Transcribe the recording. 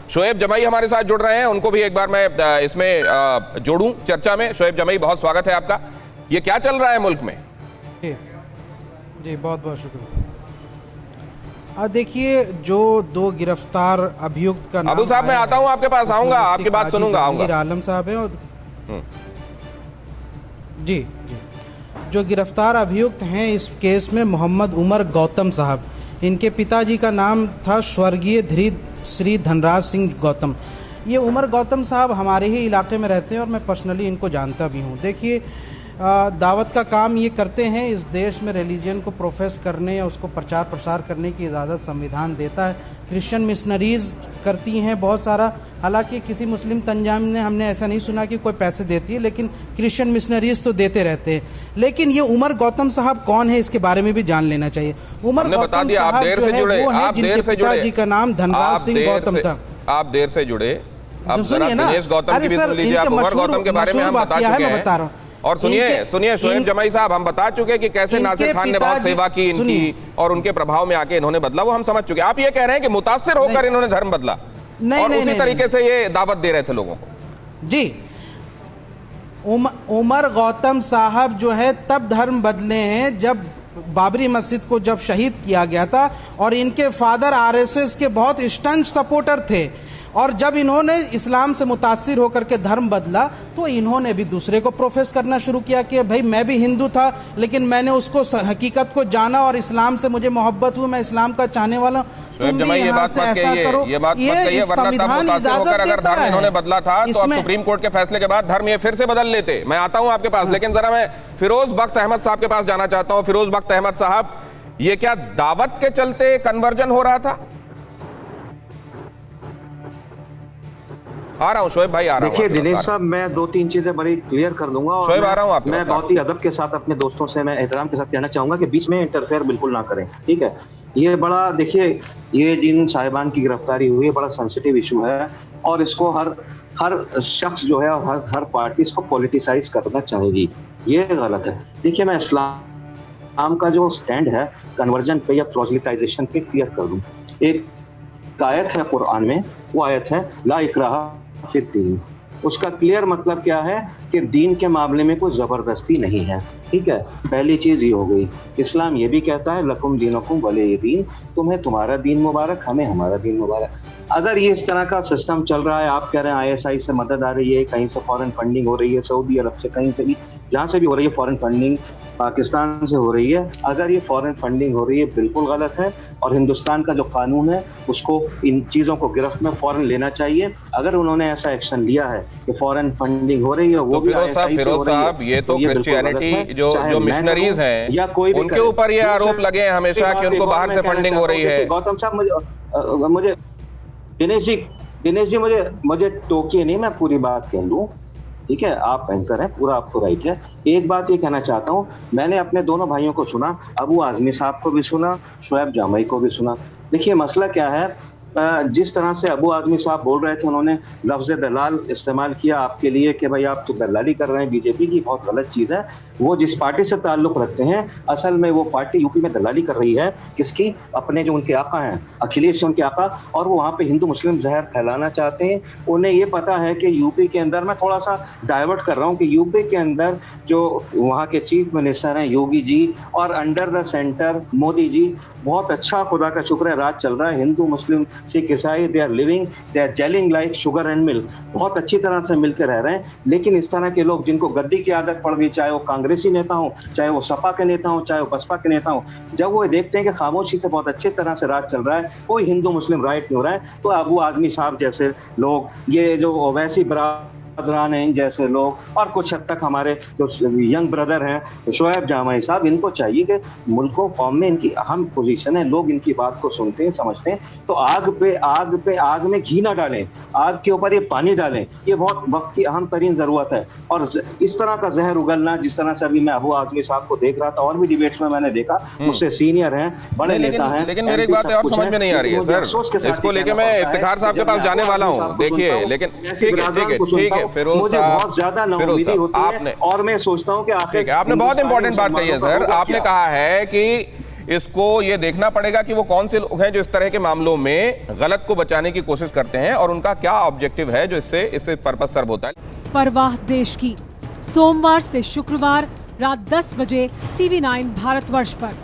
शोएब जमाई हमारे साथ जुड़ रहे हैं, उनको भी एक बार मैं इसमें जोड़ूं चर्चा में। शोएब जमाई, बहुत स्वागत है आपका। ये क्या चल रहा है मुल्क में? जी बहुत बहुत शुक्रिया। देखिए, जो दो गिरफ्तार अभियुक्त का नाम अबू साहब, मैं आता हूं, आपके पास आऊंगा, आपकी बात सुनूंगा, आऊंगा। आलम साहब है और जी जो गिरफ्तार अभियुक्त हैं इस केस में मोहम्मद उमर गौतम साहब, इनके पिताजी का नाम था स्वर्गीय धृत श्री धनराज सिंह गौतम। ये उमर गौतम साहब हमारे ही इलाके में रहते हैं और मैं पर्सनली इनको जानता भी हूँ। देखिए, दावत का काम ये करते हैं। इस देश में रिलीजन को प्रोफेस करने या उसको प्रचार प्रसार करने की इजाज़त संविधान देता है। क्रिश्चियन मिशनरीज़ करती हैं बहुत सारा, हालांकि किसी मुस्लिम तंजाम ने हमने ऐसा नहीं सुना कि कोई पैसे देती है, लेकिन क्रिश्चियन मिशनरीज़ तो देते रहते हैं। लेकिन ये उमर गौतम साहब कौन है, इसके बारे में भी जान लेना चाहिए। उमर गौतम साहब जो है वो है जिनके पिताजी का नाम धनराज सिंह गौतम था। आप देर से जुड़े, अब जरा दिनेश गौतम की भी सुन लीजिए। आप उमर गौतम के बारे में हम बता चुके हैं, बता रहा हूँ। और सुनिए शोएब जमाई साहब, हम बता चुके हैं कि कैसे नासिर खान ने बहुत सेवा की इनकी और उनके प्रभाव में आके इन्होंने बदला, वो हम समझ चुके हैं। आप ये कह रहे हैं कि मुतासिर होकर इन्होंने धर्म बदला और उसी तरीके से ये दावत दे रहे थे लोगों को। जी, उमर गौतम साहब जो है तब धर्म बदले हैं जब बाबरी मस्जिद को जब शहीद किया गया था, और इनके फादर आरएसएस के बहुत स्टंट सपोर्टर थे। और जब इन्होंने इस्लाम से मुतासिर होकर के धर्म बदला तो इन्होंने भी दूसरे को प्रोफेस करना शुरू किया कि भाई मैं भी हिंदू था, लेकिन मैंने उसको हकीकत को जाना और इस्लाम से मुझे मोहब्बत हुई, मैं इस्लाम का चाहने वाला हूं। तुम भी यहाँ से ऐसा करो, ये संविधान इजाजत देता है। इन्होंने बदला था तो अब सुप्रीम कोर्ट के फैसले के बाद धर्म ये फिर से बदल लेते। मैं आता हूं आपके पास, लेकिन जरा मैं फिरोज बख्त अहमद साहब के पास जाना चाहता हूं। फिरोज बख्त अहमद साहब, ये क्या दावत के चलते कन्वर्जन हो रहा था? आ रहा हूं शोएब भाई, आ रहा हूं। देखिए दिनेश साहब, मैं दो तीन चीजें बड़ी क्लियर कर दूंगा और शोएब आ रहा हूं आपके मैं बहुत ही अदब के साथ अपने दोस्तों से मैं एहतराम के साथ कहना चाहूंगा कि बीच में इंटरफेयर बिल्कुल ना करें, ठीक है। ये बड़ा, देखिए, ये जिन साहिबान की गिरफ्तारी हुई है बड़ा सेंसिटिव इशू है और इसको हर शख्स जो है हर पार्टी इसको पॉलिटिसाइज करना चाहेगी, ये गलत है। देखिए, मैं इस्लाम का जो स्टैंड है कन्वर्जन पे या प्रोजलिटाइजेशन पे क्लियर कर दूं। एक आयत है कुरान में, वो आयत है ला इकराहा फिर दीन। उसका क्लियर मतलब क्या है कि दीन के मामले में कोई जबरदस्ती नहीं है, ठीक है। पहली चीज ये हो गई। इस्लाम ये भी कहता है लकुम दीनुकुम वलिय दीन, तुम्हें तुम्हारा दीन मुबारक, हमें हमारा दीन मुबारक। अगर ये इस तरह का सिस्टम चल रहा है, आप कह रहे हैं आईएसआई से मदद आ रही है, कहीं से फॉरेन फंडिंग हो रही है, सऊदी अरब से, कहीं से भी, जहाँ से भी हो रही है फॉरेन फंडिंग, पाकिस्तान से हो रही है। अगर ये फॉरेन फंडिंग हो रही है बिल्कुल गलत है और हिंदुस्तान का जो कानून है उसको इन चीजों को गिरफ्त में फौरन लेना चाहिए। अगर उन्होंने ऐसा एक्शन लिया है कि फॉरेन फंडिंग हो रही है, वो भी आईएसआई से हो रही है, ये तो क्रिश्चियनिटी जो मिशनरीज हैं या कोई भी उनके ऊपर ये आरोप लगे हैं हमेशा कि उनको बाहर से फंडिंग हो रही है। गौतम साहब, मुझे दिनेश जी मुझे टोकिए नहीं, मैं पूरी बात कह लूं, ठीक है। आप एंकर हैं, पूरा आपको राइट है। एक बात ये कहना चाहता हूँ, मैंने अपने दोनों भाइयों को सुना, अबू आजमी साहब को भी सुना, शोएब जामई को भी सुना। देखिए मसला क्या है, जिस तरह से अबू आजमी साहब बोल रहे थे, उन्होंने लफ्ज़ दलाल इस्तेमाल किया आपके लिए कि भाई आप तो दलाली कर रहे हैं बीजेपी की, बहुत गलत चीज़ है। वो जिस पार्टी से ताल्लुक़ रखते हैं, असल में वो पार्टी यूपी में दलाली कर रही है, किसकी? अपने जो उनके आका हैं, अखिलेश उनके आका, और वो वहाँ पे हिंदू मुस्लिम जहर फैलाना चाहते हैं। उन्हें ये पता है कि यूपी के अंदर, मैं थोड़ा सा डाइवर्ट कर रहा हूँ, कि यूपी के अंदर जो वहाँ के चीफ मिनिस्टर हैं योगी जी, और under the centre Modi ji, बहुत अच्छा, खुदा का शुक्र है, राज चल रहा है। हिंदू मुस्लिम सिख ईसाई, they are living, they are jelling like sugar and milk, बहुत अच्छी तरह से मिलकर रह रहे हैं। लेकिन इस तरह के लोग जिनको गद्दी की आदत पड़ गई, चाहे वो कांग्रेसी नेता हो, चाहे वो सपा के नेता हो, चाहे वो बसपा के नेता हो, जब वो देखते हैं कि खामोशी से बहुत अच्छी तरह से राज चल रहा है, कोई हिंदू मुस्लिम राइट नहीं हो रहा है, तो अबू आजमी साहब जैसे लोग, ये जो ओवैसी बरादरान हैं जैसे लोग, और कुछ हद तक हमारे जो यंग ब्रदर हैं शोएब जामई साहब, इनको चाहिए कि मुल्क कौम में इनकी अहम पोजीशन है, लोग इनकी बात को सुनते हैं, समझते हैं, तो आग में घी ना डालें, आग के ऊपर ये पानी डालें, ये बहुत वक्त की अहम तरीन जरूरत है। और इस तरह का जहर उगलना, जिस तरह से अभी मैं अबू आजमी साहब को देख रहा था, और भी डिबेट्स में मैंने देखा, मुझसे सीनियर हैं, बड़े नेता हैं, लेकिन मेरी एक बात और समझ में नहीं आ रही है सर, इसको लेके मैं इफ्तिखार साहब के पास जाने वाला हूँ। देखिए, लेकिन ठीक है फिरोज, मुझे बहुत ज्यादा नाउमीदी होती है, और मैं सोचता हूँ कि आपने बहुत इंपॉर्टेंट बात कही है सर। आपने कहा है कि इसको ये देखना पड़ेगा कि वो कौन से लोग हैं जो इस तरह के मामलों में गलत को बचाने की कोशिश करते हैं और उनका क्या ऑब्जेक्टिव है जो इससे पर्पस सर्व होता है। परवाह देश की, सोमवार से शुक्रवार रात 10 बजे TV9 भारतवर्ष पर।